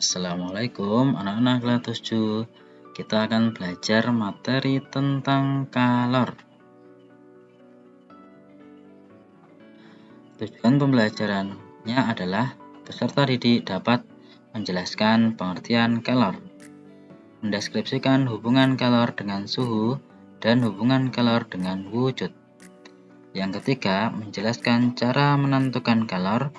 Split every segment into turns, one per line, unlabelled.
Assalamualaikum anak-anak kelas 7. Kita akan belajar materi tentang kalor. Tujuan pembelajarannya adalah peserta didik dapat menjelaskan pengertian kalor, mendeskripsikan hubungan kalor dengan suhu dan hubungan kalor dengan wujud. Yang ketiga, menjelaskan cara menentukan kalor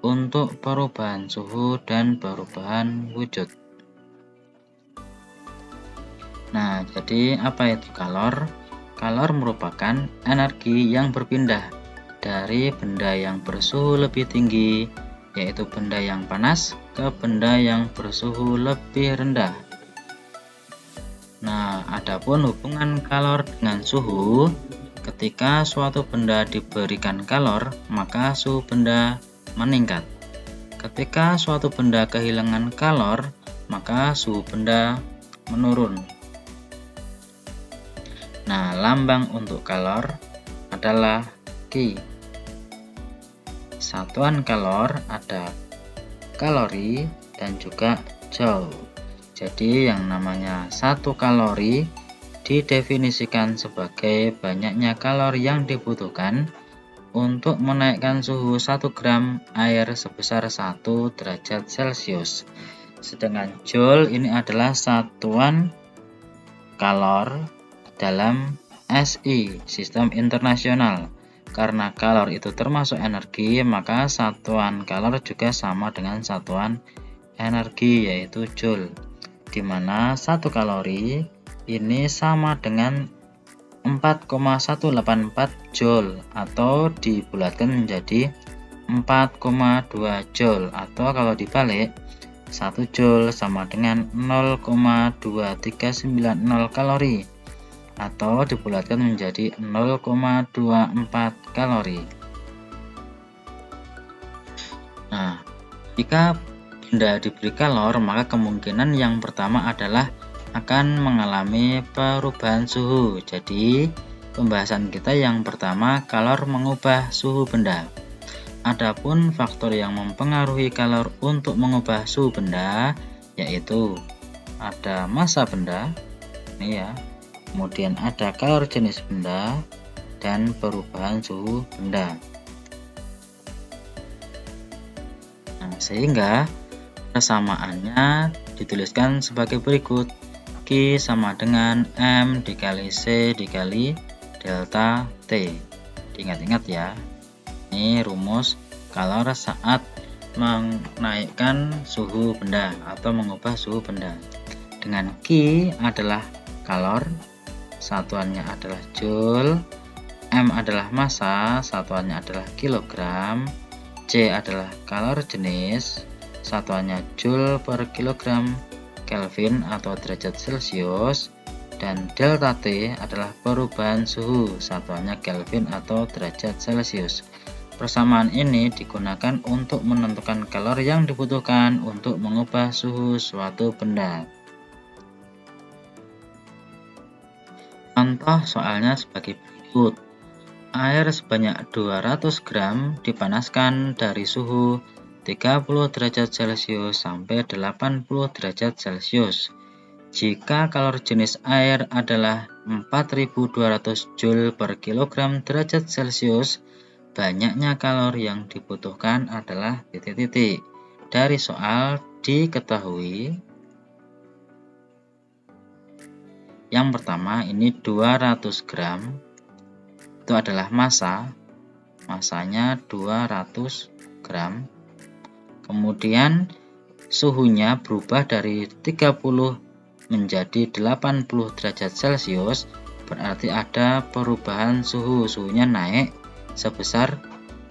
untuk perubahan suhu dan perubahan wujud. Nah, jadi apa itu kalor? Kalor merupakan energi yang berpindah dari benda yang bersuhu lebih tinggi, yaitu benda yang panas, ke benda yang bersuhu lebih rendah. Nah, adapun hubungan kalor dengan suhu, ketika suatu benda diberikan kalor, maka suhu benda meningkat. Ketika suatu benda kehilangan kalor, maka suhu benda menurun. Nah, lambang untuk kalor adalah K. Satuan kalor ada kalori dan juga joule. Jadi yang namanya 1 kalori didefinisikan sebagai banyaknya kalor yang dibutuhkan untuk menaikkan suhu 1 gram air sebesar 1 derajat Celcius. Sedangkan joule ini adalah satuan kalor dalam SI, sistem internasional. Karena kalor itu termasuk energi, maka satuan kalor juga sama dengan satuan energi, yaitu joule. Di mana 1 kalori ini sama dengan 4,184 joule atau dibulatkan menjadi 4,2 joule, atau kalau dibalik 1 joule sama dengan 0,2390 kalori atau dibulatkan menjadi 0,24 kalori. Nah, jika benda diberi kalor, maka kemungkinan yang pertama adalah akan mengalami perubahan suhu. Jadi, pembahasan kita yang pertama, kalor mengubah suhu benda. Adapun faktor yang mempengaruhi kalor untuk mengubah suhu benda, yaitu ada massa benda, ini ya. Kemudian ada kalor jenis benda dan perubahan suhu benda. Nah, sehingga persamaannya dituliskan sebagai berikut. Q sama dengan M dikali C dikali delta T. Diingat-ingat ya. Ini rumus kalor saat menaikkan suhu benda atau mengubah suhu benda. Dengan Q adalah kalor, satuannya adalah joule, M adalah massa, satuannya adalah kilogram, C adalah kalor jenis, satuannya joule per kilogram Kelvin atau derajat Celcius, dan delta T adalah perubahan suhu, satuannya Kelvin atau derajat Celcius. Persamaan ini digunakan untuk menentukan kalor yang dibutuhkan untuk mengubah suhu suatu benda. Contoh soalnya sebagai berikut. Air sebanyak 200 gram dipanaskan dari suhu 30 derajat Celcius sampai 80 derajat Celcius. Jika kalor jenis air adalah 4200 joule per kilogram derajat Celcius, banyaknya kalor yang dibutuhkan adalah titik-titik. Dari soal diketahui yang pertama ini 200 gram itu adalah massa, massanya 200 gram. Kemudian suhunya berubah dari 30 menjadi 80 derajat Celcius, berarti ada perubahan suhu. Suhunya naik sebesar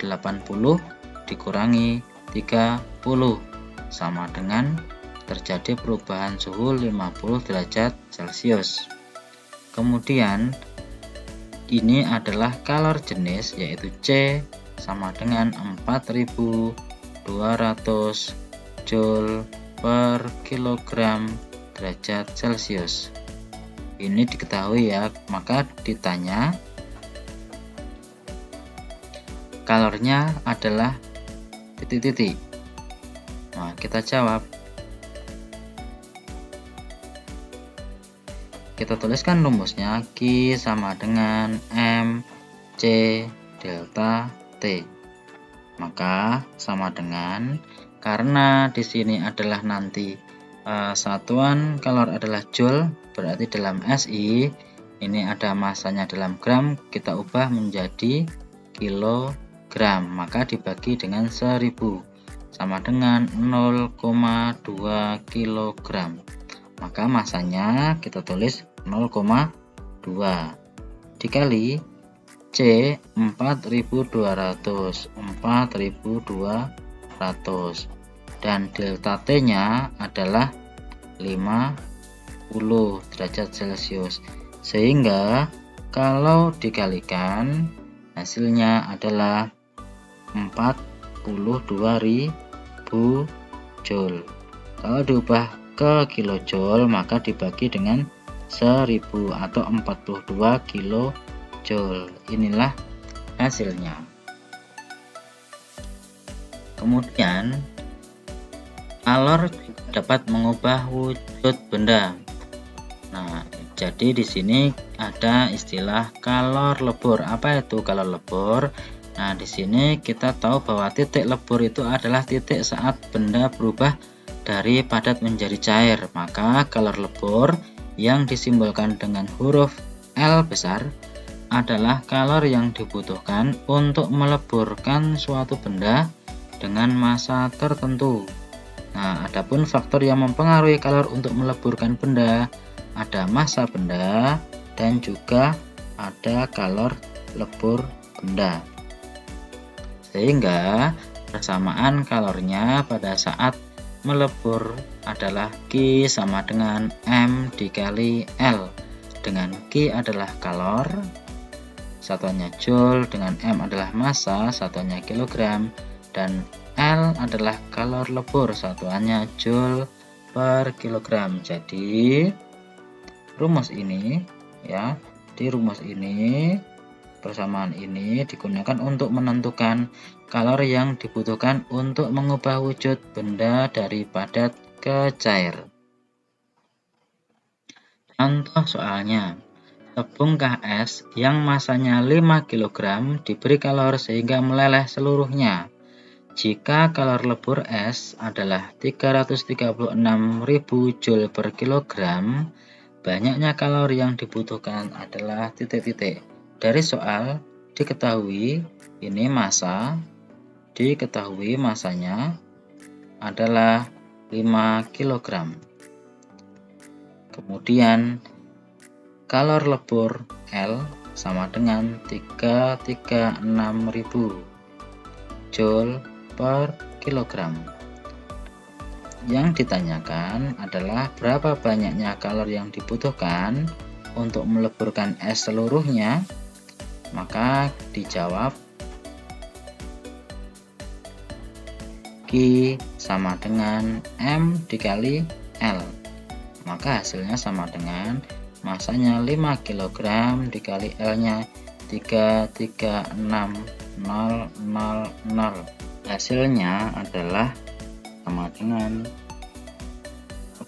80 dikurangi 30 sama dengan terjadi perubahan suhu 50 derajat Celcius. Kemudian ini adalah kalor jenis, yaitu C sama dengan 4200 joule per kilogram derajat Celcius. Ini diketahui ya, maka ditanya kalornya adalah titik-titik. Nah, kita jawab kita tuliskan rumusnya. Q sama dengan M C delta T. Maka sama dengan, karena di sini adalah nanti satuan kalor adalah joule, berarti dalam SI ini ada masanya dalam gram, kita ubah menjadi kilogram, maka dibagi dengan 1000 sama dengan 0,2 kilogram. Maka masanya kita tulis 0,2 dikali C 4200 dan delta T nya adalah 50 derajat Celcius, sehingga kalau dikalikan hasilnya adalah 42.000 joule. Kalau diubah ke kilojoule maka dibagi dengan 1000 atau 42 kilojoule. Inilah hasilnya. Kemudian kalor dapat mengubah wujud benda. Nah, jadi di sini ada istilah kalor lebur. Apa itu kalor lebur? Nah, di sini kita tahu bahwa titik lebur itu adalah titik saat benda berubah dari padat menjadi cair. Maka kalor lebur yang disimbolkan dengan huruf L besar adalah kalor yang dibutuhkan untuk meleburkan suatu benda dengan massa tertentu. Nah, adapun faktor yang mempengaruhi kalor untuk meleburkan benda, ada massa benda dan juga ada kalor lebur benda. Sehingga persamaan kalornya pada saat melebur adalah Q sama dengan M dikali L, dengan Q adalah kalor, satuannya joule, dengan M adalah massa, satuannya kilogram, dan L adalah kalor lebur, satuannya joule per kilogram. Jadi rumus ini ya, di rumus ini persamaan ini digunakan untuk menentukan kalor yang dibutuhkan untuk mengubah wujud benda dari padat ke cair. Contoh soalnya, tepung KS yang masanya 5 kg diberi kalor sehingga meleleh seluruhnya. Jika kalor lebur S adalah 336.000 joule per kilogram, banyaknya kalor yang dibutuhkan adalah titik-titik. Dari soal diketahui ini massa, diketahui massanya adalah 5 kg. Kemudian kalor lebur L sama dengan 336.000 joule per kilogram. Yang ditanyakan adalah berapa banyaknya kalor yang dibutuhkan untuk meleburkan es seluruhnya. Maka dijawab Q sama dengan M dikali L. Maka hasilnya sama dengan masanya 5 kg dikali L nya 336.000. Hasilnya adalah sama dengan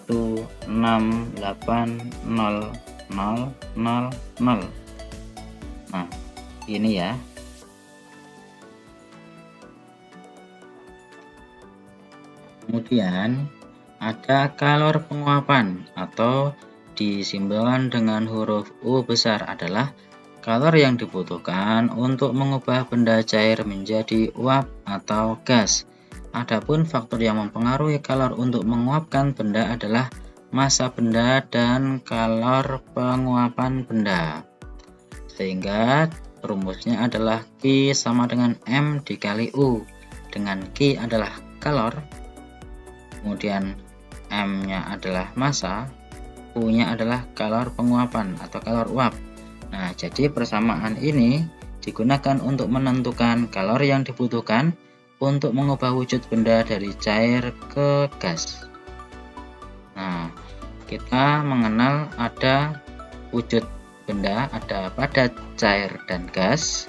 1680000. Nah, ini ya. Kemudian ada kalor penguapan atau disimbolkan dengan huruf U besar adalah kalor yang dibutuhkan untuk mengubah benda cair menjadi uap atau gas. Adapun faktor yang mempengaruhi kalor untuk menguapkan benda adalah massa benda dan kalor penguapan benda. Sehingga rumusnya adalah Q sama dengan M dikali U, dengan Q adalah kalor, kemudian M-nya adalah massa, U-nya adalah kalor penguapan atau kalor uap. Nah, jadi persamaan ini digunakan untuk menentukan kalor yang dibutuhkan untuk mengubah wujud benda dari cair ke gas. Nah, kita mengenal ada wujud benda, ada padat, cair, dan gas.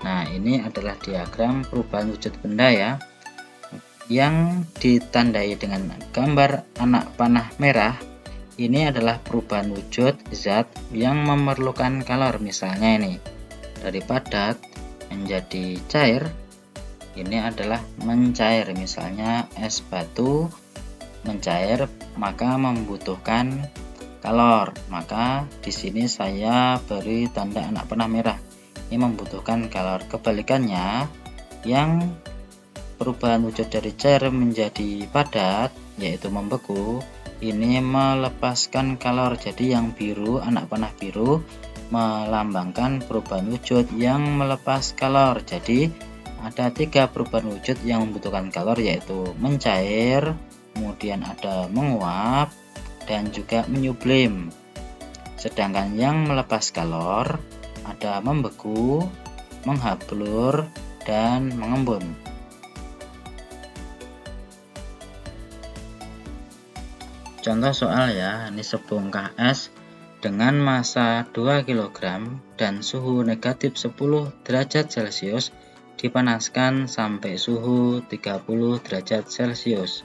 Nah, ini adalah diagram perubahan wujud benda ya, yang ditandai dengan gambar anak panah merah. ini adalah perubahan wujud zat yang memerlukan kalor. Misalnya ini, dari padat menjadi cair, ini adalah mencair. Misalnya es batu mencair, maka membutuhkan kalor. Maka di sini saya beri tanda anak panah merah. Ini membutuhkan kalor. Kebalikannya, yang perubahan wujud dari cair menjadi padat, yaitu membeku, ini melepaskan kalor. Jadi yang biru, anak panah biru, melambangkan perubahan wujud yang melepas kalor. Jadi ada 3 perubahan wujud yang membutuhkan kalor, yaitu mencair, kemudian ada menguap, dan juga menyublim. Sedangkan yang melepas kalor ada membeku, menghablur, dan mengembun. Contoh soal ya, ini sebongkah es dengan massa 2 kg dan suhu negatif 10 derajat Celcius dipanaskan sampai suhu 30 derajat Celcius.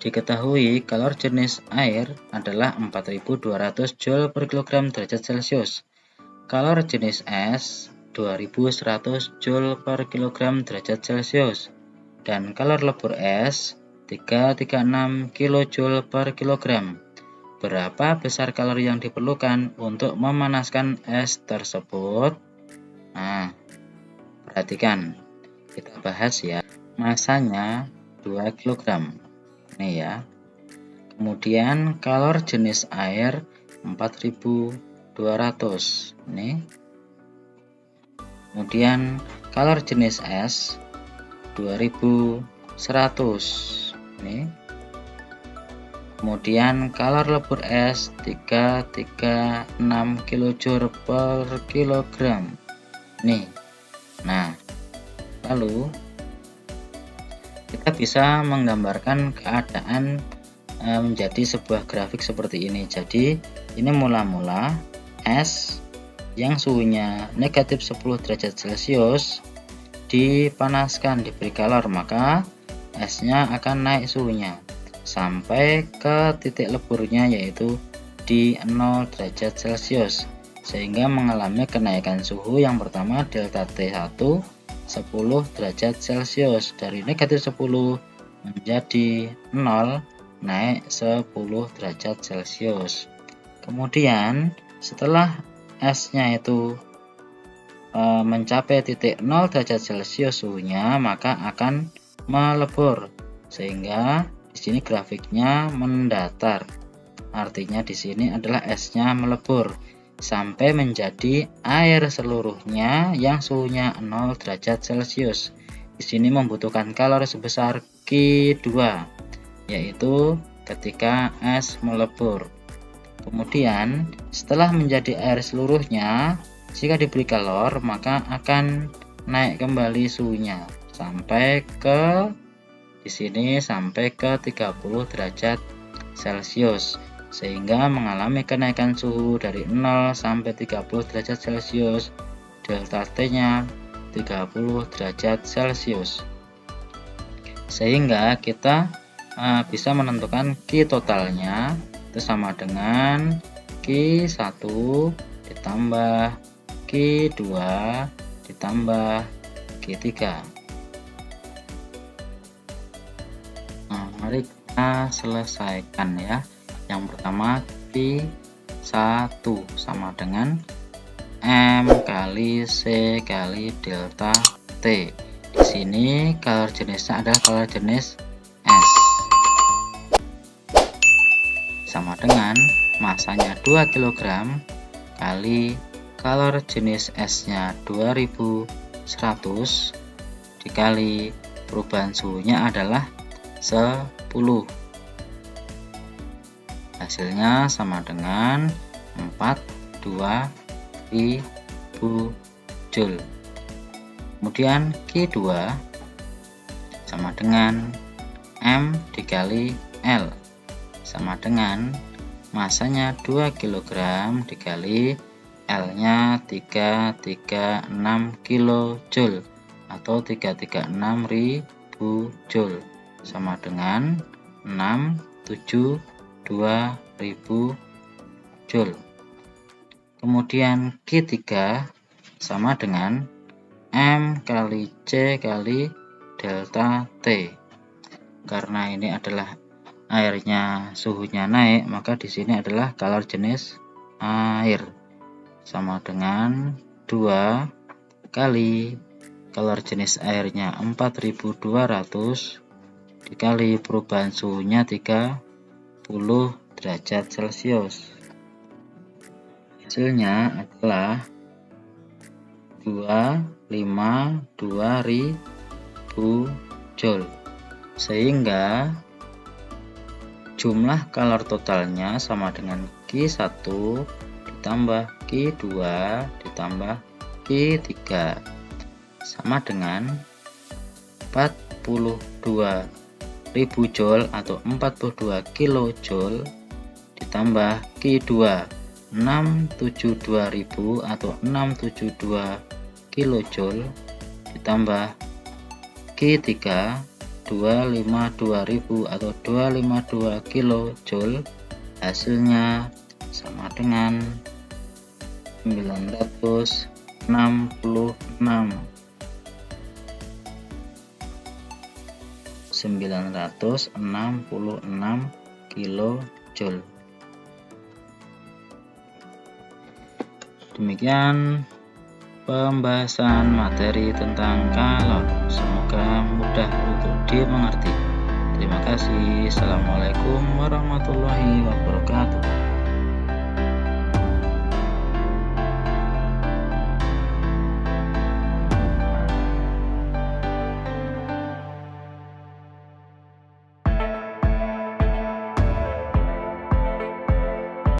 Diketahui kalor jenis air adalah 4200 Joule per kilogram derajat Celcius. Kalor jenis es 2100 Joule per kilogram derajat Celcius. Dan kalor lebur es 336 kJ per kilogram. Berapa besar kalori yang diperlukan untuk memanaskan es tersebut? Nah, perhatikan, kita bahas ya. Masanya 2 kg. Nih ya. Kemudian kalor jenis air 4200. Nih. Kemudian kalor jenis es 2100. Nih. Kemudian kalor lebur es 336 kJ per kilogram. Nih. Nah, lalu kita bisa menggambarkan keadaan menjadi sebuah grafik seperti ini. Jadi ini mula-mula es yang suhunya negatif 10 derajat Celcius dipanaskan, diberi kalor, maka esnya akan naik suhunya sampai ke titik leburnya, yaitu di 0 derajat Celcius, sehingga mengalami kenaikan suhu yang pertama delta T1 10 derajat Celcius, dari negatif 10 menjadi 0, naik 10 derajat Celcius. Kemudian setelah esnya itu mencapai titik 0 derajat Celcius suhunya, maka akan melebur, sehingga di sini grafiknya mendatar. Artinya di sini adalah esnya melebur sampai menjadi air seluruhnya yang suhunya 0 derajat Celcius. Di sini membutuhkan kalori sebesar Q2, yaitu ketika es melebur. Kemudian setelah menjadi air seluruhnya, jika diberi kalor maka akan naik kembali suhunya sampai ke di sini sampai ke 30 derajat Celcius, sehingga mengalami kenaikan suhu dari 0 sampai 30 derajat Celcius, delta T-nya 30 derajat Celcius. Sehingga kita bisa menentukan Q totalnya itu sama dengan Q1 ditambah Q2 ditambah Q3. Nah, mari kita selesaikan ya. Yang pertama, Q1 sama dengan M kali C kali delta T. Di sini kalor jenisnya adalah kalor jenis S, sama dengan masanya 2 kg kali kalor jenis S-nya 2100 dikali perubahan suhunya adalah 10. Hasilnya sama dengan 42.000 Joule. Kemudian Q2 sama dengan M dikali L, sama dengan masanya 2 kg dikali L-nya 336 kJ atau 336.000 Joule, sama dengan 672.000 Joule. Kemudian Q3 sama dengan M kali C kali delta T. Karena ini adalah airnya suhunya naik, maka di sini adalah kalor jenis air sama dengan 2 kali kalor jenis airnya 4200 dikali perubahan suhunya 30 derajat Celcius. Hasilnya adalah 252.000 Joule. Sehingga jumlah kalor totalnya sama dengan Q1 ditambah Q2 ditambah Q3 sama dengan 42.000 Joule atau 42 kJ ditambah Q2 672.000 atau 672 kJ ditambah Q3 252.000 atau 252 kJ. Hasilnya sama dengan 966 kJ. Demikian pembahasan materi tentang kalor. Semoga mudah untuk dimengerti. Terima kasih. Assalamualaikum warahmatullahi wabarakatuh.